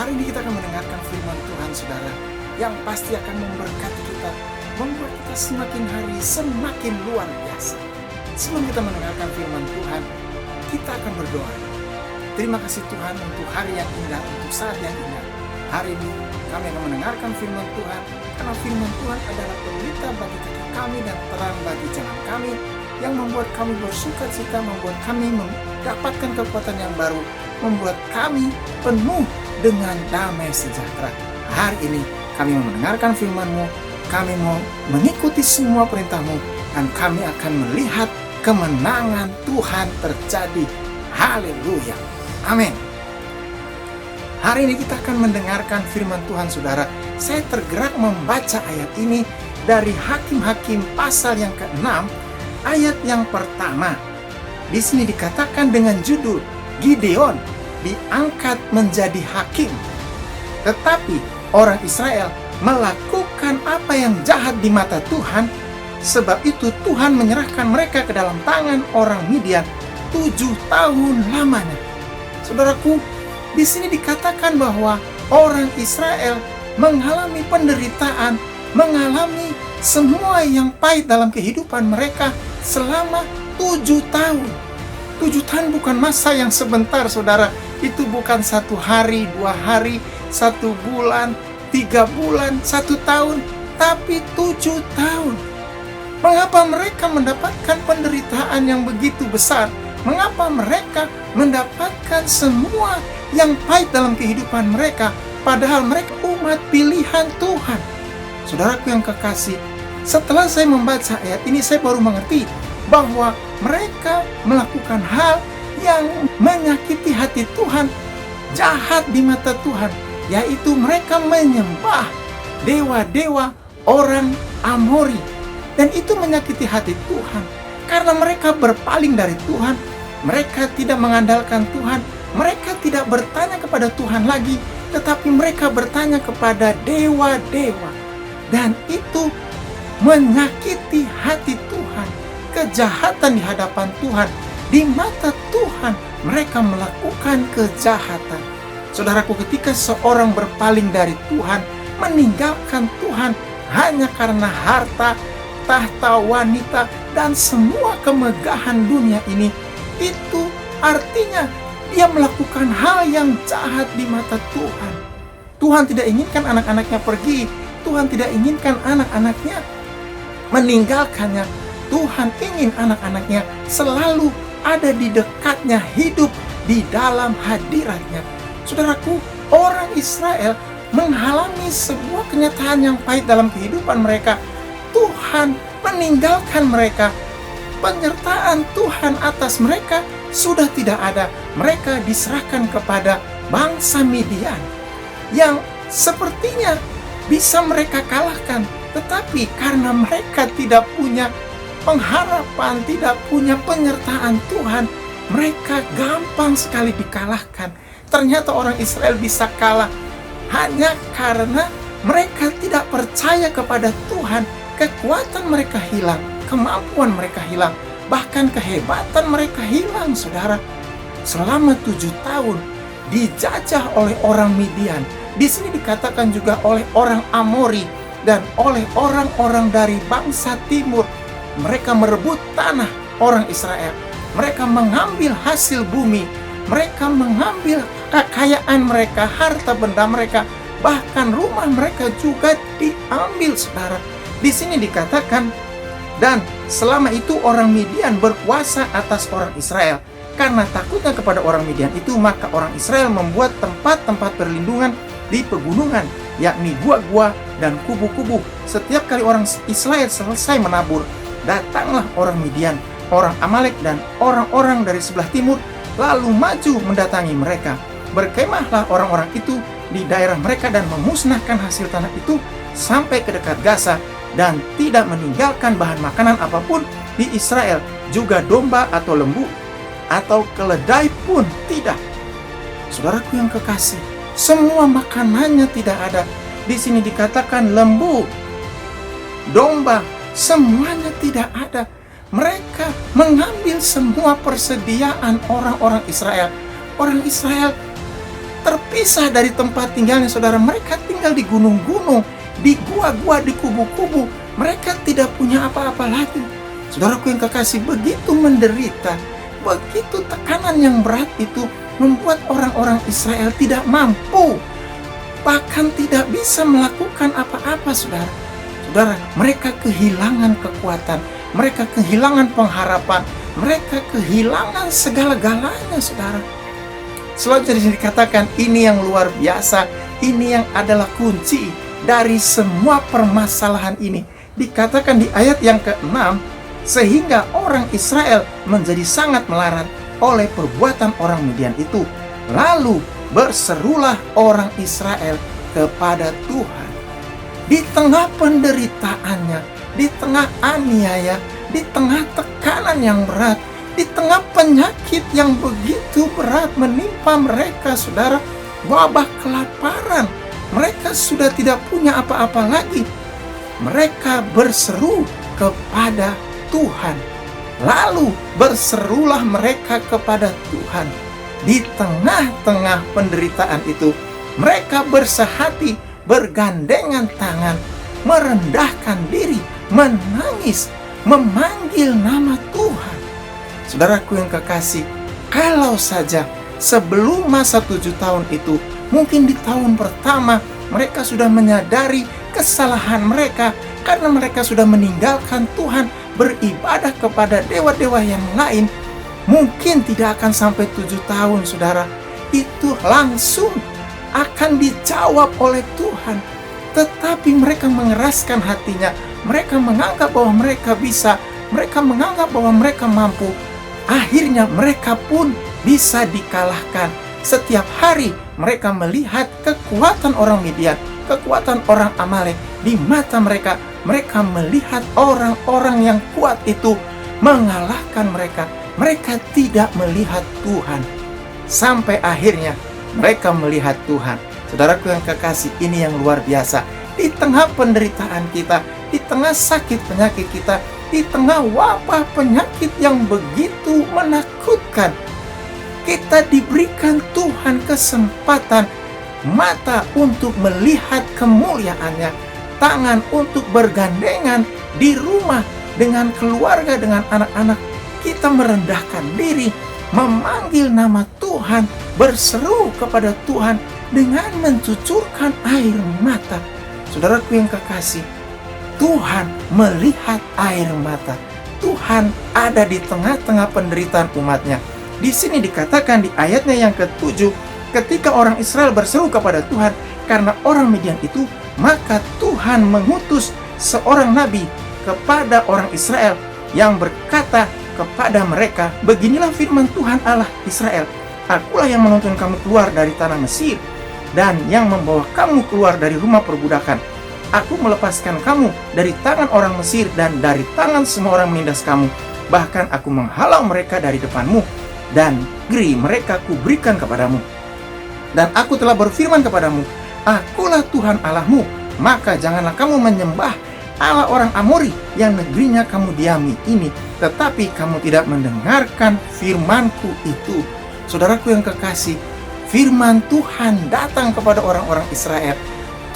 Hari ini kita akan mendengarkan firman Tuhan, saudara, yang pasti akan memberkati kita, membuat kita semakin hari semakin luar biasa. Sebelum kita mendengarkan firman Tuhan, kita akan berdoa. Terima kasih Tuhan untuk hari yang indah, untuk saat yang indah. Hari ini kami akan mendengarkan firman Tuhan, karena firman Tuhan adalah pelita bagi kaki kami dan terang bagi jalan kami, yang membuat kami bersukacita, membuat kami mendapatkan kekuatan yang baru, membuat kami penuh dengan damai sejahtera. Hari ini kami mau mendengarkan firman-Mu, kami mau mengikuti semua perintah-Mu, dan kami akan melihat kemenangan Tuhan terjadi. Haleluya. Amin. Hari ini kita akan mendengarkan firman Tuhan, saudara. Saya tergerak membaca ayat ini dari Hakim-Hakim pasal yang ke-6, ayat yang pertama. Di sini dikatakan dengan judul Gideon diangkat menjadi hakim. Tetapi orang Israel melakukan apa yang jahat di mata Tuhan. Sebab itu Tuhan menyerahkan mereka ke dalam tangan orang Midian 7 tahun lamanya. Saudaraku, di sini dikatakan bahwa orang Israel mengalami penderitaan, mengalami semua yang pahit dalam kehidupan mereka selama 7 tahun. 7 tahun bukan masa yang sebentar, saudara. Itu bukan 1 hari, 2 hari, 1 bulan, 3 bulan, 1 tahun, tapi 7 tahun. Mengapa mereka mendapatkan penderitaan yang begitu besar? Mengapa mereka mendapatkan semua yang pahit dalam kehidupan mereka, padahal mereka umat pilihan Tuhan? Saudaraku yang kekasih, setelah saya membaca ayat ini, saya baru mengerti bahwa mereka melakukan hal yang menyakiti hati Tuhan, jahat di mata Tuhan, yaitu mereka menyembah dewa-dewa orang Amori. Dan itu menyakiti hati Tuhan, karena mereka berpaling dari Tuhan, mereka tidak mengandalkan Tuhan, mereka tidak bertanya kepada Tuhan lagi, tetapi mereka bertanya kepada dewa-dewa. Dan itu menyakiti hati Tuhan, kejahatan di hadapan Tuhan, di mata Tuhan mereka melakukan kejahatan. Saudaraku, ketika seorang berpaling dari Tuhan, meninggalkan Tuhan hanya karena harta, tahta, wanita, dan semua kemegahan dunia ini, itu artinya dia melakukan hal yang jahat di mata Tuhan. Tuhan tidak inginkan anak-anaknya pergi, Tuhan tidak inginkan anak-anaknya meninggalkannya. Tuhan ingin anak-anaknya selalu ada di dekatnya, hidup di dalam hadiratnya. Saudaraku, orang Israel mengalami sebuah kenyataan yang pahit dalam kehidupan mereka. Tuhan meninggalkan mereka. Penyertaan Tuhan atas mereka sudah tidak ada. Mereka diserahkan kepada bangsa Midian yang sepertinya bisa mereka kalahkan. Tetapi karena mereka tidak punya pengharapan, tidak punya penyertaan Tuhan, mereka gampang sekali dikalahkan. Ternyata orang Israel bisa kalah hanya karena mereka tidak percaya kepada Tuhan. Kekuatan mereka hilang, kemampuan mereka hilang, bahkan kehebatan mereka hilang, saudara. Selama 7 tahun dijajah oleh orang Midian. Di sini dikatakan juga oleh orang Amori dan oleh orang-orang dari bangsa timur. Mereka merebut tanah orang Israel. Mereka mengambil hasil bumi. Mereka mengambil kekayaan mereka, harta benda mereka, bahkan rumah mereka juga diambil, saudara. Di sini dikatakan, dan selama itu orang Midian berkuasa atas orang Israel. Karena takutnya kepada orang Midian itu, maka orang Israel membuat tempat-tempat perlindungan di pegunungan, yakni gua-gua dan kubu-kubu. Setiap kali orang Israel selesai menabur, datanglah orang Midian, orang Amalek, dan orang-orang dari sebelah timur, lalu maju mendatangi mereka. Berkemahlah orang-orang itu di daerah mereka dan memusnahkan hasil tanah itu sampai ke dekat Gaza, dan tidak meninggalkan bahan makanan apapun di Israel, juga domba atau lembu atau keledai pun tidak. Saudaraku yang kekasih, semua makanannya tidak ada. Di sini dikatakan lembu, domba, semuanya tidak ada. Mereka mengambil semua persediaan orang-orang Israel. Orang Israel terpisah dari tempat tinggalnya, saudara. Mereka tinggal di gunung-gunung, di gua-gua, di kubu-kubu. Mereka tidak punya apa-apa lagi. Saudaraku yang kekasih, begitu menderita, begitu tekanan yang berat itu membuat orang-orang Israel tidak mampu, bahkan tidak bisa melakukan apa-apa, saudara. Saudara, mereka kehilangan kekuatan, mereka kehilangan pengharapan, mereka kehilangan segala-galanya, saudara. Selanjutnya di sini dikatakan, ini yang luar biasa, ini yang adalah kunci dari semua permasalahan ini. Dikatakan di ayat yang ke-6, sehingga orang Israel menjadi sangat melarat oleh perbuatan orang Midian itu. Lalu berserulah orang Israel kepada Tuhan. Di tengah penderitaannya, di tengah aniaya, di tengah tekanan yang berat, di tengah penyakit yang begitu berat menimpa mereka, saudara, wabah kelaparan, mereka sudah tidak punya apa-apa lagi. Mereka berseru kepada Tuhan. Lalu berserulah mereka kepada Tuhan. Di tengah-tengah penderitaan itu, mereka bersehati, bergandengan tangan, merendahkan diri, menangis, memanggil nama Tuhan. Saudaraku yang kekasih, kalau saja sebelum masa 7 tahun itu, mungkin di tahun pertama mereka sudah menyadari kesalahan mereka karena mereka sudah meninggalkan Tuhan, beribadah kepada dewa-dewa yang lain. Mungkin tidak akan sampai 7 tahun, saudara. Itu langsung akan dijawab oleh Tuhan. Tetapi mereka mengeraskan hatinya. Mereka menganggap bahwa mereka bisa. Mereka menganggap bahwa mereka mampu. Akhirnya mereka pun bisa dikalahkan. Setiap hari mereka melihat kekuatan orang Midian, kekuatan orang Amalek di mata mereka. Mereka melihat orang-orang yang kuat itu mengalahkan mereka. Mereka tidak melihat Tuhan. Sampai akhirnya mereka melihat Tuhan. Saudaraku yang kekasih, ini yang luar biasa. Di tengah penderitaan kita, di tengah sakit penyakit kita, di tengah wabah penyakit yang begitu menakutkan, kita diberikan Tuhan kesempatan, mata untuk melihat kemuliaannya, tangan untuk bergandengan di rumah dengan keluarga, dengan anak-anak. Kita merendahkan diri, memanggil nama Tuhan, berseru kepada Tuhan dengan mencucurkan air mata. Saudaraku yang kekasih, Tuhan melihat air mata. Tuhan ada di tengah-tengah penderitaan umatnya. Di sini dikatakan di ayatnya yang ke-7, ketika orang Israel berseru kepada Tuhan karena orang Midian itu, maka Tuhan mengutus seorang nabi kepada orang Israel yang berkata kepada mereka, beginilah firman Tuhan Allah Israel, akulah yang menuntun kamu keluar dari tanah Mesir dan yang membawa kamu keluar dari rumah perbudakan. Aku melepaskan kamu dari tangan orang Mesir dan dari tangan semua orang menindas kamu. Bahkan aku menghalau mereka dari depanmu dan negeri mereka kuberikan kepadamu. Dan aku telah berfirman kepadamu, akulah Tuhan Allahmu, maka janganlah kamu menyembah Allah orang Amori yang negerinya kamu diami ini, tetapi kamu tidak mendengarkan firmanku itu. Saudaraku yang kekasih, firman Tuhan datang kepada orang-orang Israel.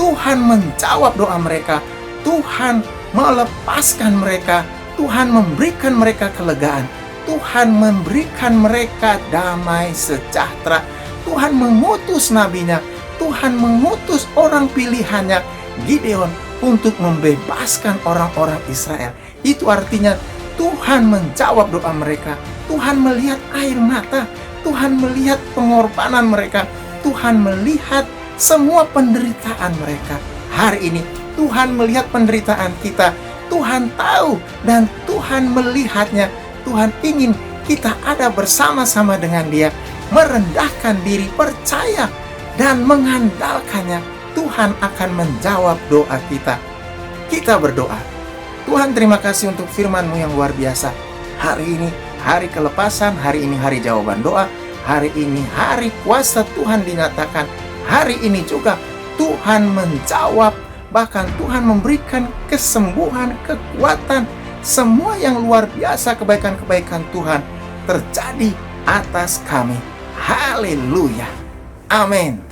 Tuhan menjawab doa mereka. Tuhan melepaskan mereka. Tuhan memberikan mereka kelegaan. Tuhan memberikan mereka damai sejahtera. Tuhan mengutus nabinya. Tuhan mengutus orang pilihannya, Gideon, untuk membebaskan orang-orang Israel. Itu artinya Tuhan menjawab doa mereka. Tuhan melihat air mata. Tuhan melihat pengorbanan mereka. Tuhan melihat semua penderitaan mereka. Hari ini Tuhan melihat penderitaan kita. Tuhan tahu dan Tuhan melihatnya. Tuhan ingin kita ada bersama-sama dengan Dia, merendahkan diri, percaya dan mengandalkannya. Tuhan akan menjawab doa kita. Kita berdoa. Tuhan, terima kasih untuk firman-Mu yang luar biasa. Hari ini hari kelepasan, hari ini hari jawaban doa, hari ini hari kuasa Tuhan dinyatakan. Hari ini juga Tuhan menjawab, bahkan Tuhan memberikan kesembuhan, kekuatan, semua yang luar biasa kebaikan-kebaikan Tuhan terjadi atas kami. Haleluya. Amin.